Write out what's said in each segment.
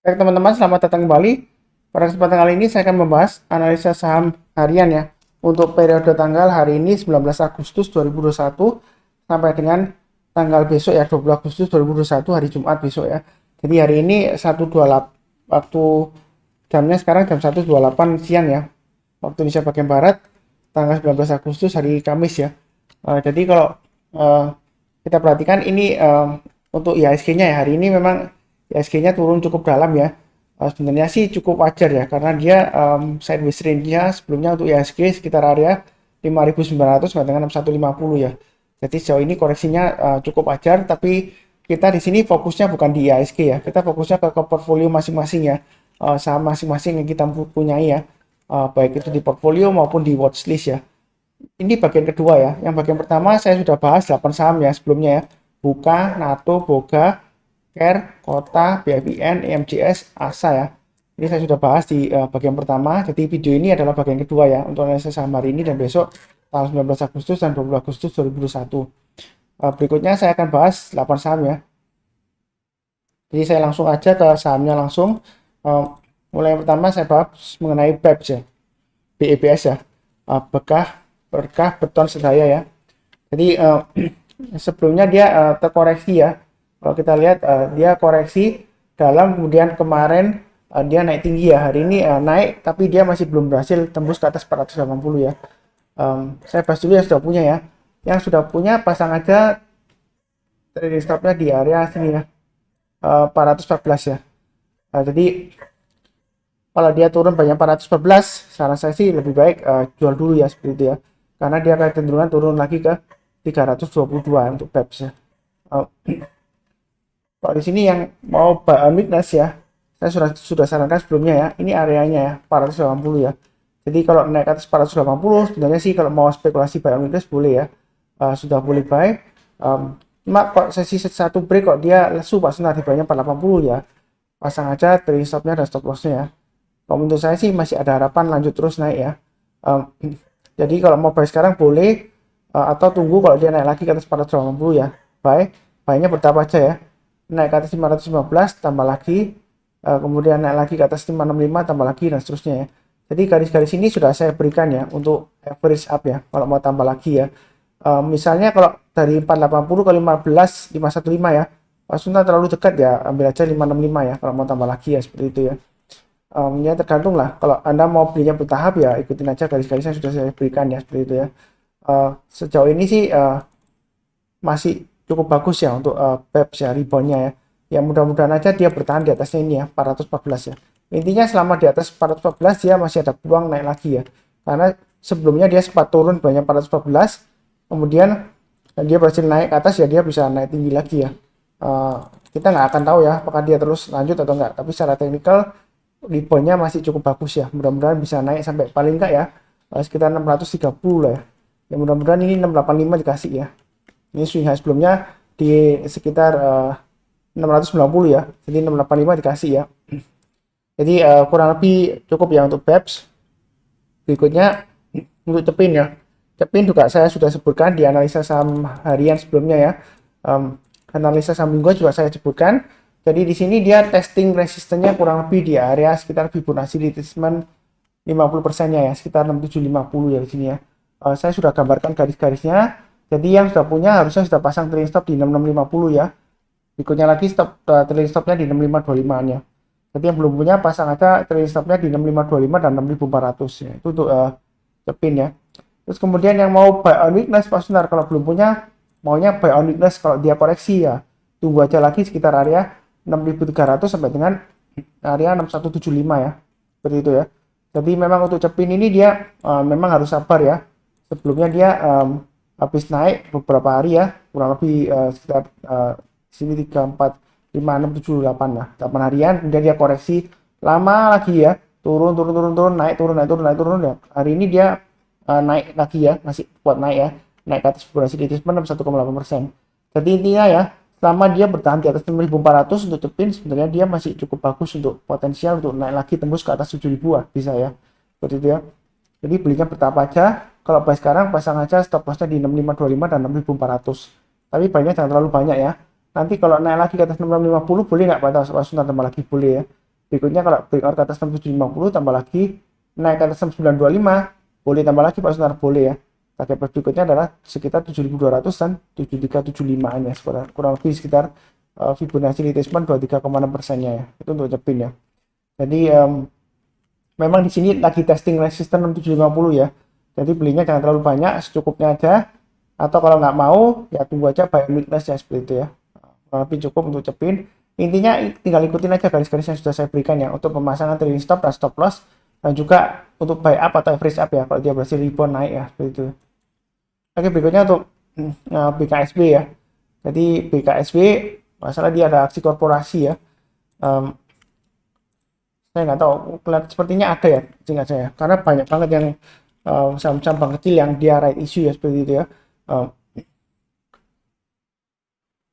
Baik teman-teman, selamat datang kembali. Pada kesempatan kali ini saya akan membahas analisa saham harian ya. Untuk periode tanggal hari ini 19 Agustus 2021 sampai dengan tanggal besok ya 20 Agustus 2021 hari Jumat besok ya. Jadi hari ini 1.28 waktu jamnya sekarang jam 1.28 siang ya. Waktu Indonesia bagian barat tanggal 19 Agustus hari Kamis ya. Jadi kalau uh, kita perhatikan ini untuk IHSG-nya ya hari ini memang IHSG-nya turun cukup dalam ya. Sebenarnya sih cukup wajar ya karena dia sideways range-nya sebelumnya untuk IHSG sekitar area 5.900 sampai dengan 6.150 ya. Jadi sejauh ini koreksinya cukup wajar, tapi kita di sini fokusnya bukan di IHSG ya. Kita fokusnya ke portfolio masing-masing ya. Saham masing-masing yang kita punyai ya. Baik itu di portfolio maupun di watchlist ya. Ini bagian kedua ya. Yang bagian pertama saya sudah bahas 8 saham ya sebelumnya ya. Buka, NATO, Boga, Care, Kota, BFIN, EMJS, ASA ya. Ini saya sudah bahas di bagian pertama. Jadi video ini adalah bagian kedua ya untuk analisa saham hari ini dan besok tanggal 19 Agustus dan 20 Agustus 2021. Berikutnya saya akan bahas 8 saham ya. Jadi saya langsung aja ke sahamnya langsung. Mulai yang pertama saya bahas mengenai BEPS ya. BEPS ya. Berkah Beton Sedaya ya. Jadi sebelumnya dia terkoreksi ya. Kalau kita lihat dia koreksi dalam, kemudian kemarin dia naik tinggi ya. Hari ini naik tapi dia masih belum berhasil tembus ke atas 480 ya. Saya bahas dulu yang sudah punya ya. Yang sudah punya pasang aja trading stopnya di area sini ya. 414 ya. Jadi kalau dia turun banyak 414, saran saya sih lebih baik jual dulu ya seperti itu ya. Karena dia akan cenderungan turun lagi ke 322 untuk BEPS ya. Uh, Kalau di sini yang mau buy on weakness ya, saya sudah sarankan sebelumnya ya, ini areanya ya 480 ya. Jadi kalau naik ke atas 480 sebenarnya sih kalau mau spekulasi buy on weakness boleh ya. Sudah boleh buy. Cuma kok sesi satu break kok dia lesu pas nanti buynya 480 ya. Pasang aja trailing stopnya dan stop lossnya ya. Kalau menurut saya sih masih ada harapan lanjut terus naik ya. Um, jadi kalau mau buy sekarang boleh, atau tunggu kalau dia naik lagi ke atas 480 ya. Buy-nya bertahap aja ya. Naik ke atas 515 tambah lagi, kemudian naik lagi ke atas 565 tambah lagi dan seterusnya ya. Jadi garis-garis ini sudah saya berikan ya untuk average up ya. Kalau mau tambah lagi ya. Misalnya kalau dari 480 ke 15 515 ya. Pas sudah terlalu dekat ya, ambil aja 565 ya kalau mau tambah lagi ya seperti itu ya. Ya tergantung lah, kalau Anda mau belinya bertahap ya ikutin aja garis-garis yang sudah saya berikan ya seperti itu ya. Sejauh ini sih masih cukup bagus ya untuk BEPS ya, reboundnya ya. Ya mudah-mudahan aja dia bertahan di atasnya ini ya 414 ya. Intinya selama di atas 414 dia masih ada peluang naik lagi ya, karena sebelumnya dia sempat turun banyak 414, kemudian dia berhasil naik ke atas ya, dia bisa naik tinggi lagi ya. Kita nggak akan tahu ya apakah dia terus lanjut atau enggak, tapi secara teknikal reboundnya masih cukup bagus ya. Mudah-mudahan bisa naik sampai paling enggak ya sekitar 630 lah ya. Ya mudah-mudahan ini 685 dikasih ya. Ini swing high sebelumnya di sekitar 690 ya. Jadi 685 dikasih ya. Jadi kurang lebih cukup ya untuk BEPS. Berikutnya untuk Cepin ya. Cepin juga saya sudah sebutkan di analisa saham harian sebelumnya ya. Analisa saham mingguan juga saya sebutkan. Jadi di sini dia testing resistennya kurang lebih di area sekitar Fibonacci retracement 50%-nya ya, sekitar 6750 ya di sini ya. Saya sudah gambarkan garis-garisnya. Jadi yang sudah punya harusnya sudah pasang trailing stop di 6650 ya. Berikutnya lagi stop trailing stopnya di 6525 nya. Jadi yang belum punya pasang aja trailing stopnya di 6525 dan 6400 ya. Itu untuk Cepin ya. Terus kemudian yang mau buy on weakness Pak Sunar, kalau belum punya maunya buy on weakness kalau dia koreksi ya. Tunggu aja lagi sekitar area 6300 sampai dengan area 6175 ya. Seperti itu ya. Jadi memang untuk Cepin ini dia memang harus sabar ya. Sebelumnya dia habis naik beberapa hari ya, kurang lebih sekitar sini 3 4 5 6 7 8 lah, 8 harian, kemudian dia koreksi lama lagi ya, turun naik turun ya. Hari ini dia naik lagi ya, masih kuat naik ya, naik ke atas Fibonacci retracement 1,8%. Jadi intinya ya, selama dia bertahan di atas 6.400 untuk Cepin, sebenarnya dia masih cukup bagus untuk potensial untuk naik lagi tembus ke atas 7.000 bisa ya, seperti itu ya. Jadi belinya bertahap aja. Kalau buy sekarang pasang aja stop lossnya di 6525 dan 6400. Tapi banyak jangan terlalu banyak ya. Nanti kalau naik lagi ke atas 6550 boleh nggak batas langsung tambah lagi boleh ya. Berikutnya kalau breakout ke atas 6750 tambah lagi, naik ke atas 6925 boleh tambah lagi Pak Sunar, boleh ya. Target price berikutnya adalah sekitar 7200-an, 7375-an ya, kurang lebih sekitar Fibonacci retracement 23,6%-nya ya. Itu untuk cepin ya. Jadi memang di sini lagi testing resisten 6750 ya. Jadi belinya jangan terlalu banyak, secukupnya aja. Atau kalau nggak mau, ya tunggu aja buy weakness ya, seperti itu ya. Kurang lebih cukup untuk cepin. Intinya tinggal ikutin aja garis-garis yang sudah saya berikan ya, untuk pemasangan trailing stop dan stop loss, dan juga untuk buy up atau average up ya, kalau dia berhasil rebound naik ya, seperti itu. Oke, berikutnya untuk BKSB ya. Jadi BKSB, masalah dia ada aksi korporasi ya. Saya nggak tahu, sepertinya ada ya, singkat saya, karena banyak banget yang saham-saham bank kecil yang dia right issue ya, seperti itu ya.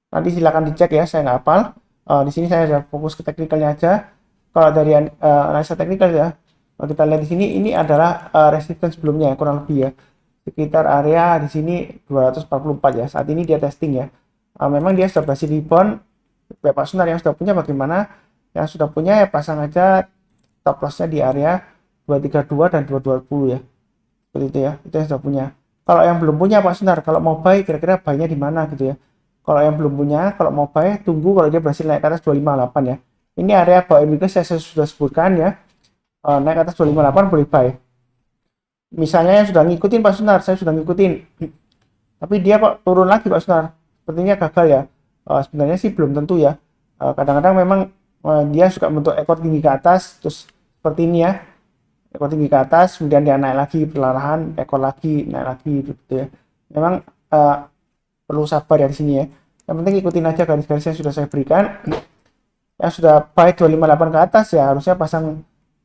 Nanti silakan dicek ya, saya nggak hafal. Di sini saya sudah fokus ke teknikalnya aja. Kalau dari analisa teknikal ya, kalau kita lihat di sini, ini adalah resistance sebelumnya ya, kurang lebih ya, sekitar area di sini 244 ya. Saat ini dia testing ya. Memang dia sudah berhasil rebound. Pak Sunar yang sudah punya bagaimana? Yang sudah punya ya pasang aja stop lossnya di area 232 dan 220 ya. Seperti itu ya. Itu yang sudah punya. Kalau yang belum punya Pak Sunar, kalau mau buy kira-kira buy-nya di mana gitu ya. Kalau yang belum punya, kalau mau buy tunggu kalau dia berhasil naik ke atas 258 ya. Ini area buy weakness saya sudah sebutkan ya. Naik ke atas 258 boleh buy. Misalnya yang sudah ngikutin Pak Sunar, saya sudah ngikutin. Tapi dia kok turun lagi Pak Sunar. Sepertinya gagal ya. Sebenarnya sih belum tentu ya. Kadang-kadang memang dia suka bentuk ekor tinggi ke atas, terus seperti ini ya, ekor tinggi ke atas, kemudian dia naik lagi perlahan, ekor lagi, naik lagi gitu ya. Memang perlu sabar ya di sini ya. Yang penting ikutin aja garis-garis yang sudah saya berikan. Yang sudah buy 258 ke atas ya harusnya pasang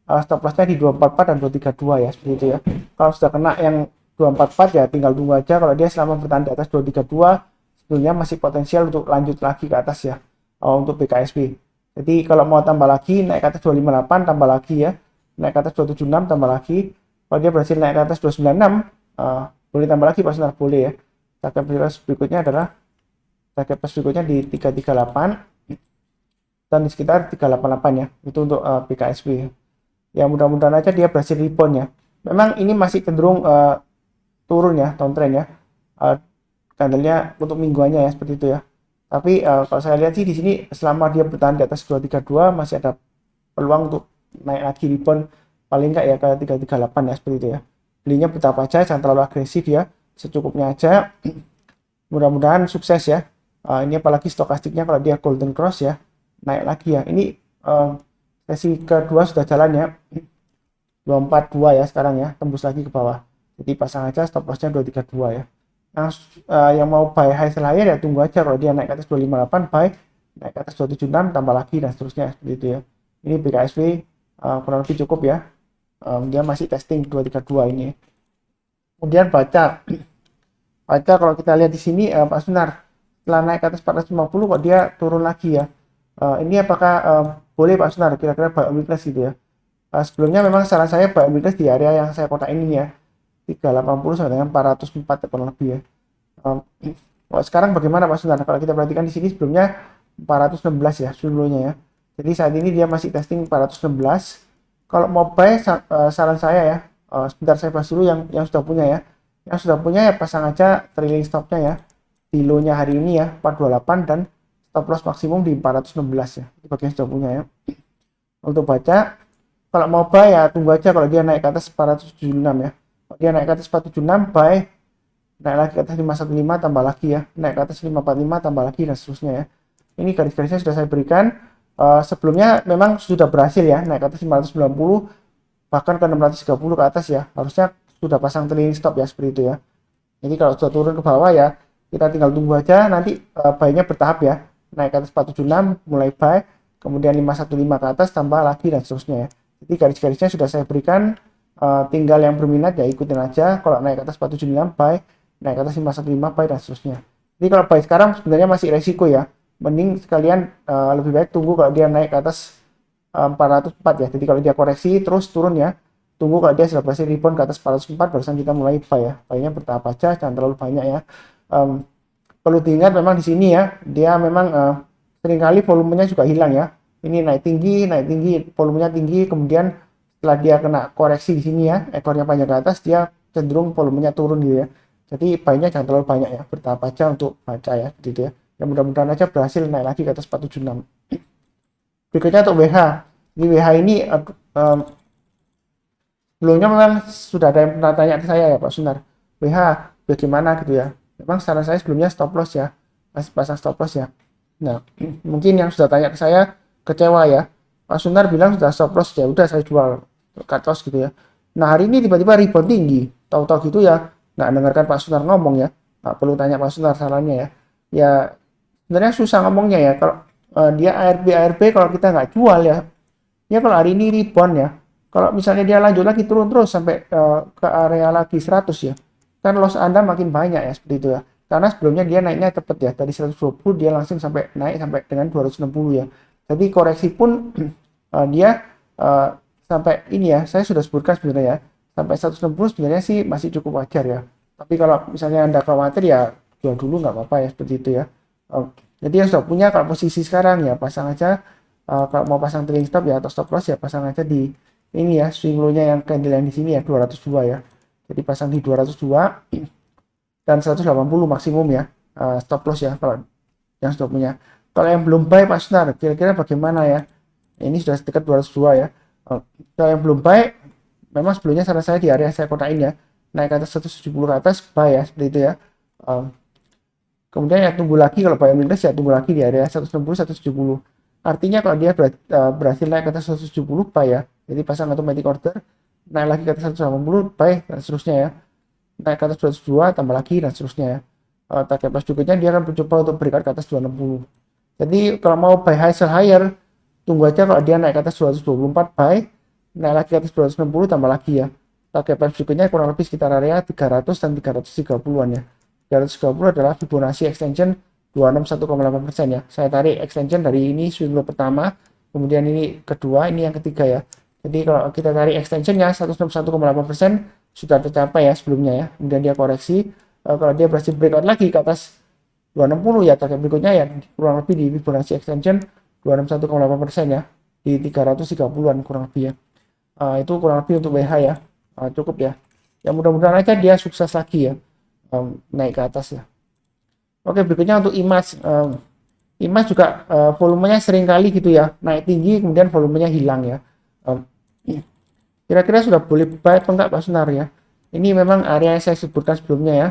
stop lossnya di 244 dan 232 ya, seperti itu ya. Kalau sudah kena yang 244 ya tinggal tunggu aja. Kalau dia selama bertahan di atas 232 sebenarnya masih potensial untuk lanjut lagi ke atas ya, untuk BKSB. Jadi kalau mau tambah lagi naik ke atas 258 tambah lagi ya, naik ke atas 276 tambah lagi. Kalau dia berhasil naik ke atas 296 boleh tambah lagi Pak Sunar, boleh ya. Target price berikutnya adalah target price berikutnya di 338 dan di sekitar 388 ya. Itu untuk BKSB ya. Mudah-mudahan aja dia berhasil rebound ya. Memang ini masih cenderung turun ya, downtrend ya. Candlenya untuk mingguannya ya, seperti itu ya. Tapi kalau saya lihat sih di sini selama dia bertahan di atas 232 masih ada peluang untuk naik lagi rebound paling enggak ya ke 338 ya, seperti itu ya. Belinya bertahap aja, jangan terlalu agresif ya, secukupnya aja. Mudah-mudahan sukses ya. Ini apalagi stokastiknya kalau dia golden cross ya, naik lagi ya. Ini sesi kedua sudah jalan ya, 242 ya sekarang ya, tembus lagi ke bawah. Jadi pasang aja stop lossnya 232 ya. Yang mau buy high sell higher ya tunggu aja, kalau dia naik ke atas 258 buy, naik ke atas 276 tambah lagi dan seterusnya, seperti itu ya. Ini BKSB kurang lebih cukup ya. Dia masih testing 232 ini. Kemudian baca kalau kita lihat di sini Pak Sunar, setelah naik ke atas 450 kok dia turun lagi ya. Ini apakah boleh Pak Sunar kira-kira buy weakness gitu ya. Sebelumnya memang saran saya buy weakness di area yang saya kotak ini ya, 380 sampai dengan 404 kurang lebih ya. Kalau sekarang bagaimana Pak Sunar? Kalau kita perhatikan di sini sebelumnya 416 ya sebelumnya ya. Jadi saat ini dia masih testing 416. Kalau mau buy saran saya ya, sebentar saya bahas dulu yang sudah punya ya. Yang sudah punya ya pasang aja trailing stopnya ya. Di low-nya hari ini ya 428 dan stop loss maksimum di 416 ya. Itu bagi yang sudah punya ya. Untuk baca, kalau mau buy ya tunggu aja kalau dia naik ke atas 476 ya. Kalau dia naik ke atas 476 buy, naik lagi ke atas 515 tambah lagi ya, naik ke atas 545 tambah lagi dan seterusnya ya. Ini garis-garisnya sudah saya berikan. Sebelumnya memang sudah berhasil ya naik ke atas 590 bahkan ke 630 ke atas ya, harusnya sudah pasang trailing stop ya, seperti itu ya. Jadi kalau sudah turun ke bawah ya kita tinggal tunggu aja, nanti buy-nya bertahap ya, naik ke atas 476 mulai buy, kemudian 515 ke atas tambah lagi dan seterusnya ya. Jadi garis-garisnya sudah saya berikan, tinggal yang berminat ya ikutin aja. Kalau naik ke atas 479 buy, naik ke atas 515 buy dan seterusnya. Jadi kalau buy sekarang sebenarnya masih resiko ya, mending sekalian lebih baik tunggu kalau dia naik ke atas 404 ya. Jadi kalau dia koreksi terus turun ya, tunggu kalau dia sudah berhasil rebound ke atas 404 barusan kita mulai buy ya. Buy-nya bertahap aja, jangan terlalu banyak ya. Perlu diingat memang di sini ya, dia memang seringkali volumenya juga hilang ya. Ini naik tinggi, volumenya tinggi, kemudian setelah dia kena koreksi di sini ya, ekornya panjang ke atas, dia cenderung volumenya turun gitu ya. Jadi buy-nya jangan terlalu banyak ya, bertahap aja untuk baca ya, gitu ya. Ya mudah-mudahan aja berhasil naik lagi ke atas 476. Berikutnya untuk WH. Di WH ini sebelumnya memang sudah ada yang pernah tanya ke saya ya Pak Sunar, WH bagaimana gitu ya. Memang saran saya sebelumnya stop loss ya, masih pasang stop loss ya. Nah, mungkin yang sudah tanya ke saya kecewa ya. Pak Sunar bilang sudah stop loss ya, udah saya jual cut loss gitu ya. Nah, hari ini tiba-tiba rebound tinggi, tahu-tahu gitu ya, nggak dengarkan Pak Sunar ngomong ya. Nggak perlu tanya Pak Sunar salahnya ya. Ya, sebenarnya susah ngomongnya ya. Kalau dia ARB kalau kita nggak jual ya, ya kalau hari ini rebound ya, kalau misalnya dia lanjut lagi turun terus sampai ke area lagi 100 ya, kan loss Anda makin banyak ya seperti itu ya. Karena sebelumnya dia naiknya cepat ya, dari 120 dia langsung sampai naik sampai dengan 260 ya. Jadi koreksi pun dia sampai ini ya, saya sudah sebutkan sebenarnya ya, sampai 160 sebenarnya sih masih cukup wajar ya. Tapi kalau misalnya Anda khawatir ya jual dulu nggak apa-apa ya seperti itu ya. Jadi yang sudah punya kalau posisi sekarang ya pasang aja. Kalau mau pasang trailing stop ya atau stop loss ya pasang aja di ini ya, swing low-nya yang candle yang di sini ya 202 ya. Jadi pasang di 202 dan 180 maksimum ya, stop loss ya kalau yang sudah punya. Kalau yang belum buy Pak Sunar, kira-kira bagaimana ya? Ini sudah dekat 202 ya. Kalau yang belum buy, memang sebelumnya saran saya di area saya kotain ya, naik ke atas 170 ke atas buy ya, seperti itu ya. Kemudian ya tunggu lagi kalau buy on weakness ya tunggu lagi di area 160 170. Artinya kalau dia berhasil naik ke atas 170 buy ya, jadi pasang automatic order, naik lagi ke atas 180 buy dan seterusnya ya, naik ke atas 202 tambah lagi dan seterusnya ya. Target plus berikutnya dia akan mencoba untuk berikat ke atas 260. Jadi kalau mau buy high sell higher, tunggu aja kalau dia naik ke atas 224 buy, naik lagi ke atas 290 tambah lagi ya. Target plus berikutnya kurang lebih sekitar area 300 dan 330-an ya. 330 adalah Fibonacci extension 261,8% ya. Saya tarik extension dari ini swing low pertama, kemudian ini kedua, ini yang ketiga ya. Jadi kalau kita tarik extensionnya 161,8% sudah tercapai ya sebelumnya ya. Kemudian dia koreksi, kalau dia berhasil breakout lagi ke atas 260 ya, target berikutnya ya kurang lebih di Fibonacci extension 261,8% ya, di 330-an kurang lebih ya. Itu kurang lebih untuk WH ya, cukup ya. Ya mudah-mudahan aja dia sukses lagi ya, naik ke atas ya. Oke, berikutnya untuk IMAS. IMAS juga volumenya sering kali gitu ya, naik tinggi kemudian volumenya hilang ya. Kira-kira sudah boleh buy atau enggak Pak Sunar ya? Ini memang area yang saya sebutkan sebelumnya ya,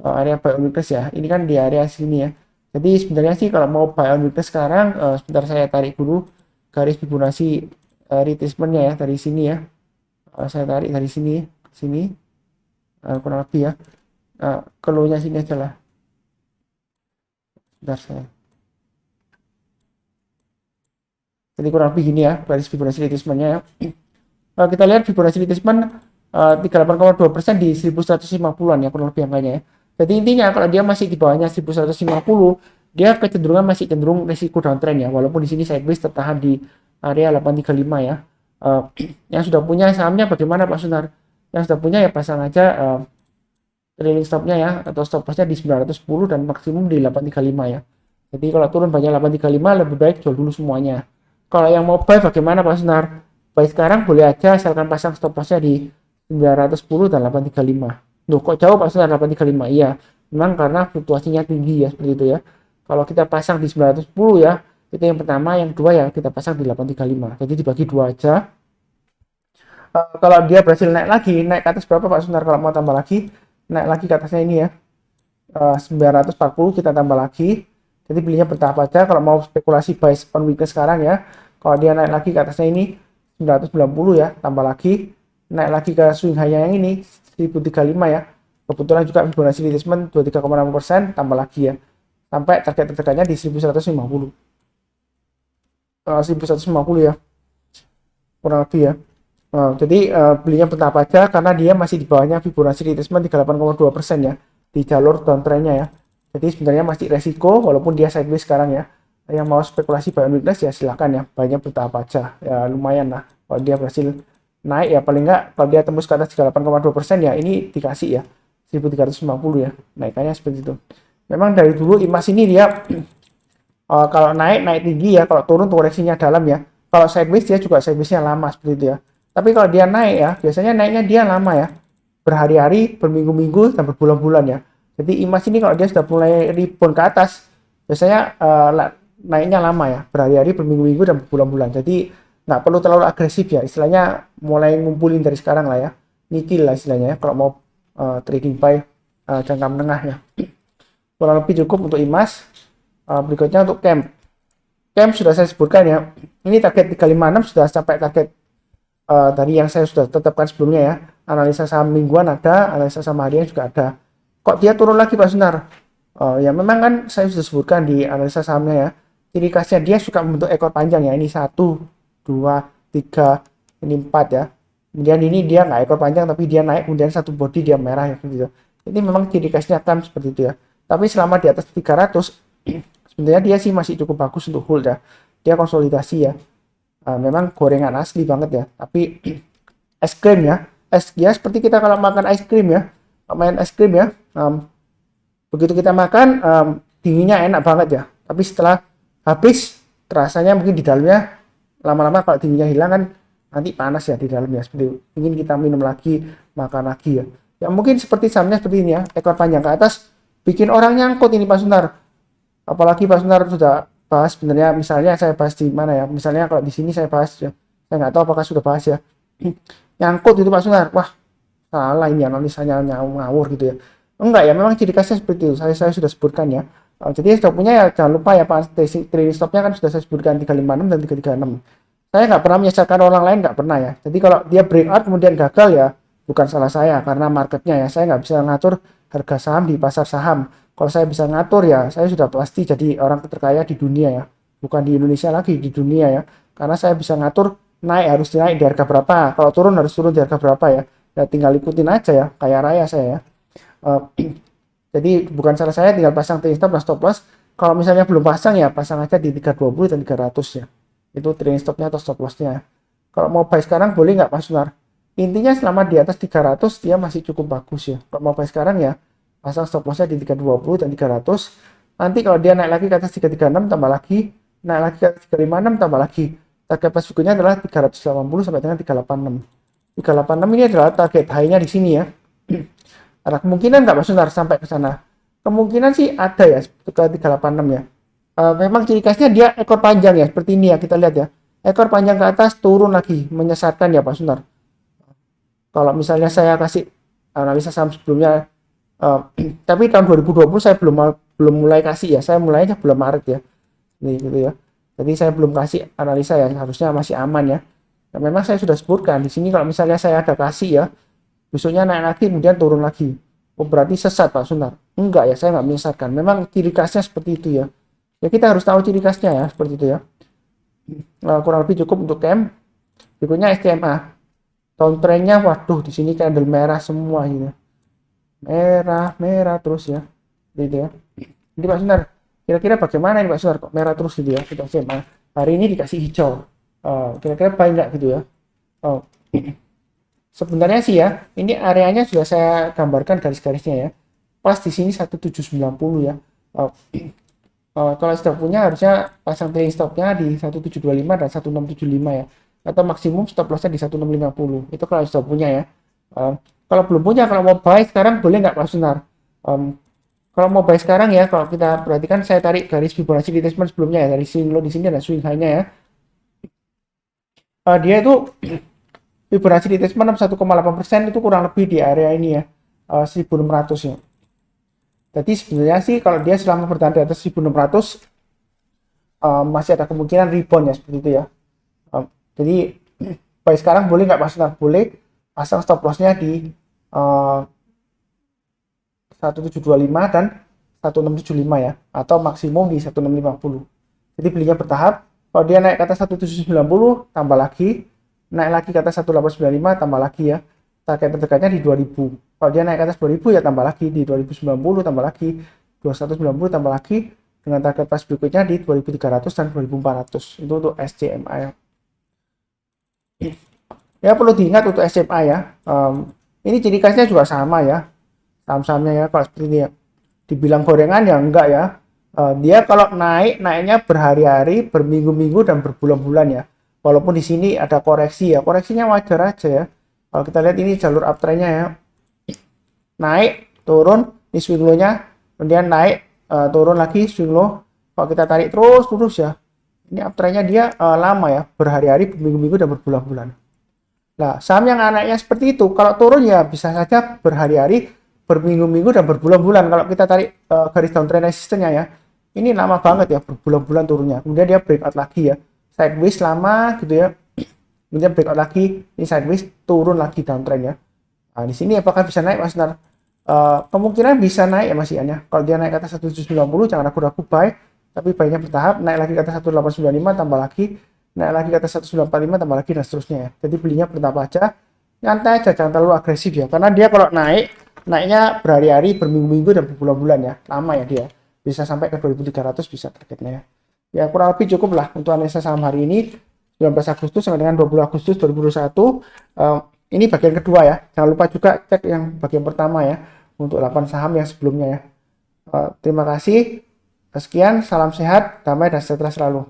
area buy on weakness ya. Ini kan di area sini ya. Jadi sebenarnya sih kalau mau buy on weakness sekarang, sebentar saya tarik dulu garis Fibonacci retracement-nya ya dari sini ya. Saya tarik dari sini ke sini, kurang lebih ya. Ke low-nya sini aja lah. Sebentar saya. Jadi kurang lebih gini ya garis Fibonacci retracement-nya ya. Kita lihat Fibonacci retracement 38,2% di 1150-an ya kurang lebih angkanya ya. Jadi intinya kalau dia masih di bawahnya 1150, dia kecenderungan masih cenderung risiko downtrend ya. Walaupun di sini sideways tertahan di area 835 ya. Yang sudah punya sahamnya bagaimana Pak Sunar? Yang sudah punya ya pasang aja trailing stopnya ya atau stop lossnya di 910 dan maksimum di 835 ya. Jadi kalau turun banyak 835 lebih baik jual dulu semuanya. Kalau yang mau buy bagaimana Pak Sunar? Buy sekarang boleh aja asalkan pasang stop lossnya di 910 dan 835. Loh kok jauh Pak Sunar 835? Iya, memang karena fluktuasinya tinggi ya seperti itu ya. Kalau kita pasang di 910 ya, itu yang pertama, yang kedua ya kita pasang di 835. Jadi dibagi dua aja. Kalau dia berhasil naik lagi, naik ke atas berapa Pak Sunar kalau mau tambah lagi? Naik lagi ke atasnya ini ya. 940 kita tambah lagi. Jadi belinya bertahap aja kalau mau spekulasi buy on weakness sekarang ya. Kalau dia naik lagi ke atasnya ini 990 ya, tambah lagi. Naik lagi ke swing high yang ini 1035 ya. Kebetulan juga Fibonacci retracement 23,6%, tambah lagi ya. Sampai target terdekatnya di 1150. 1150 ya. Kurang lebih ya. Jadi belinya bertahap aja karena dia masih di bawahnya Fibonacci retracement 38,2% ya di jalur downtrendnya ya. Jadi sebenarnya masih resiko walaupun dia sideways sekarang ya. Yang mau spekulasi buy on weakness ya silakan ya, banyak bertahap aja ya, lumayan lah kalau dia berhasil naik ya, paling enggak kalau dia tembus ke atas 38,2% ya ini dikasih ya 1350 ya naikannya seperti itu. Memang dari dulu IMAS ini dia Kalau naik tinggi ya, kalau turun koreksinya dalam ya. Kalau sideways dia juga sidewaysnya lama seperti itu ya. Tapi kalau dia naik ya, biasanya naiknya dia lama ya, berhari-hari, berminggu-minggu, dan berbulan-bulan ya. Jadi emas ini kalau dia sudah mulai rebound ke atas, biasanya naiknya lama ya, berhari-hari, berminggu-minggu, dan berbulan-bulan. Jadi nggak perlu terlalu agresif ya, istilahnya mulai ngumpulin dari sekarang lah ya, nyicil lah istilahnya ya, kalau mau trading buy jangka menengah ya. Kurang lebih cukup untuk emas. Berikutnya untuk CAM. CAM sudah saya sebutkan ya, ini target 356 sudah sampai target tadi yang saya sudah tetapkan sebelumnya ya. Analisa saham mingguan ada, analisa saham harian juga ada. Kok dia turun lagi Pak Sunar? Ya memang kan saya sudah sebutkan di analisa sahamnya ya, ciri khasnya dia suka membentuk ekor panjang ya, ini 1, 2, 3, ini 4 ya. Kemudian ini dia nggak ekor panjang tapi dia naik, kemudian satu body dia merah ya gitu. Ini memang ciri khasnya CAM seperti itu ya. Tapi selama di atas 300 sebenarnya dia sih masih cukup bagus untuk hold ya. Dia konsolidasi ya. Memang gorengan asli banget ya. Tapi es krim ya. Ya seperti kita kalau makan es krim ya. Main es krim ya. Begitu kita makan dinginnya enak banget ya. Tapi setelah habis rasanya mungkin di dalamnya lama-lama kalau dinginnya hilang kan nanti panas ya di dalamnya. Seperti ingin kita minum lagi, makan lagi ya. Ya mungkin seperti sahamnya seperti ini ya. Ekor panjang ke atas bikin orang nyangkut ini Pak Sunar. Apalagi Pak Sunar sudah bahas sebenarnya, misalnya saya bahas di mana ya, misalnya kalau di sini saya bahas ya, saya nggak tahu apakah sudah bahas ya, nyangkut itu Pak Sunar, wah salah ini analisanya ngawur gitu ya. Enggak ya, memang ciri khasnya seperti itu, saya sudah sebutkan ya. Jadi sudah punya ya, jangan lupa ya Pak, trading stopnya kan sudah saya sebutkan 356 dan 336. Saya nggak pernah menyesatkan orang lain, nggak pernah ya. Jadi kalau dia breakout kemudian gagal ya bukan salah saya, karena marketnya ya, saya nggak bisa ngatur harga saham di pasar saham. Kalau saya bisa ngatur ya, saya sudah pasti jadi orang terkaya di dunia ya. Bukan di Indonesia lagi, di dunia ya. Karena saya bisa ngatur naik harus naik di harga berapa, kalau turun harus turun di harga berapa ya. Ya tinggal ikutin aja ya, kaya raya saya ya. Jadi bukan salah saya, tinggal pasang trading stop dan stop loss. Kalau misalnya belum pasang ya, pasang aja di 320 dan 300 ya. Itu trading stopnya atau stop lossnya. Kalau mau buy sekarang boleh nggak Pak Sunar? Intinya selama di atas 300 dia masih cukup bagus ya. Kalau mau buy sekarang ya, pasang stop lossnya di 320 dan 300. Nanti kalau dia naik lagi ke atas 336 tambah lagi, naik lagi ke atas 356 tambah lagi. Target pas berikutnya adalah 380 sampai dengan 386. 386 ini adalah target high-nya di sini ya. Ada kemungkinan nggak Mas Sunar sampai ke sana? Kemungkinan sih ada ya ke 386 ya. Memang ciri khasnya dia ekor panjang ya, seperti ini ya kita lihat ya. Ekor panjang ke atas turun lagi, menyesatkan ya Pak Sunar. Kalau misalnya saya kasih analisa saham sebelumnya, tapi tahun 2020 saya belum mulai kasih ya, saya mulainya bulan Maret ya, nih gitu ya. Jadi saya belum kasih analisa ya, harusnya masih aman ya. Nah, memang saya sudah sebutkan di sini kalau misalnya saya ada kasih ya, besoknya naik lagi kemudian turun lagi. Oh berarti sesat Pak Sunar? Enggak ya, saya nggak menyesatkan. Memang ciri khasnya seperti itu ya. Ya kita harus tahu ciri khasnya ya, seperti itu ya. Kurang lebih cukup untuk CAM. Berikutnya STMA. Downtrendnya, waduh di sini candle merah semua gitu. Merah terus ya, gitu ya. Jadi Pak Sunar, kira-kira bagaimana ini Pak Sunar kok merah terus gitu ya? Kita SMA hari ini dikasih hijau, kira-kira baik nggak gitu ya? Sebenarnya sih ya, ini areanya sudah saya gambarkan garis-garisnya ya. Pas di sini 1790 ya. Kalau sudah punya harusnya pasang trading stopnya di 1725 dan 1675 ya. Atau maksimum stop lossnya di 1650. Itu kalau sudah punya ya. Kalau belum punya, kalau mau buy sekarang boleh nggak Pak Sunar? Kalau mau buy sekarang ya, kalau kita perhatikan saya tarik garis Fibonacci retracement sebelumnya ya, dari swing low di sini ada swing high-nya ya. Dia itu Fibonacci retracement 1,8% itu kurang lebih di area ini ya, 1600 ya. Jadi sebenarnya sih kalau dia selama bertahan di atas 1600 masih ada kemungkinan rebound ya seperti itu ya. Jadi buy sekarang boleh nggak Pak Sunar? Boleh, pasang stop lossnya di 1725 dan 1675 ya, atau maksimum di 1650. Jadi belinya bertahap. Kalau dia naik ke atas 1790 tambah lagi, naik lagi ke atas 1895 tambah lagi ya. Target terdekatnya di 2000. Kalau dia naik ke atas 2000 ya tambah lagi di 2090 tambah lagi 2190 tambah lagi, dengan target pas berikutnya di 2300 dan 2400. Itu untuk SCMA ya. Ya perlu diingat untuk SMA ya, ini ciri khasnya juga sama ya, saham-sahamnya ya. Kalau seperti ini ya, dibilang gorengan ya enggak ya, Dia kalau naiknya berhari-hari, berminggu-minggu dan berbulan-bulan ya. Walaupun di sini ada koreksi ya, koreksinya wajar aja ya. Kalau kita lihat ini jalur uptrendnya ya, naik, turun, ini swing low-nya, kemudian naik, turun lagi swing low. Kalau kita tarik terus ya, ini uptrendnya dia lama ya, berhari-hari, berminggu-minggu dan berbulan-bulan. Nah, saham yang naiknya seperti itu, kalau turun ya bisa saja berhari-hari, berminggu-minggu dan berbulan-bulan. Kalau kita tarik garis downtrend resistennya ya, ini lama banget ya, berbulan-bulan turunnya. Kemudian dia breakout lagi ya, sideways lama gitu ya. Kemudian breakout lagi, ini sideways turun lagi downtrend ya. Nah, di sini apakah bisa naik Mas Nar? Kemungkinan bisa naik ya Mas Ian ya. Kalau dia naik ke atas 1790 jangan ragu-ragu buy, tapi buy-nya bertahap, naik lagi ke atas 1895 tambah lagi, naik lagi ke atas 1945 tambah lagi dan seterusnya ya. Jadi belinya bertahap aja, nyantai aja, jangan terlalu agresif ya. Karena dia kalau naiknya berhari-hari, berminggu-minggu dan berbulan-bulan ya. Lama ya dia. Bisa sampai ke 2300 bisa targetnya ya. Ya kurang lebih cukup lah untuk analisa saham hari ini 19 Agustus sampai dengan 20 Agustus 2021. Ini bagian kedua ya. Jangan lupa juga cek yang bagian pertama ya untuk 8 saham yang sebelumnya ya. Terima kasih. Sekian, salam sehat, damai dan sejahtera selalu.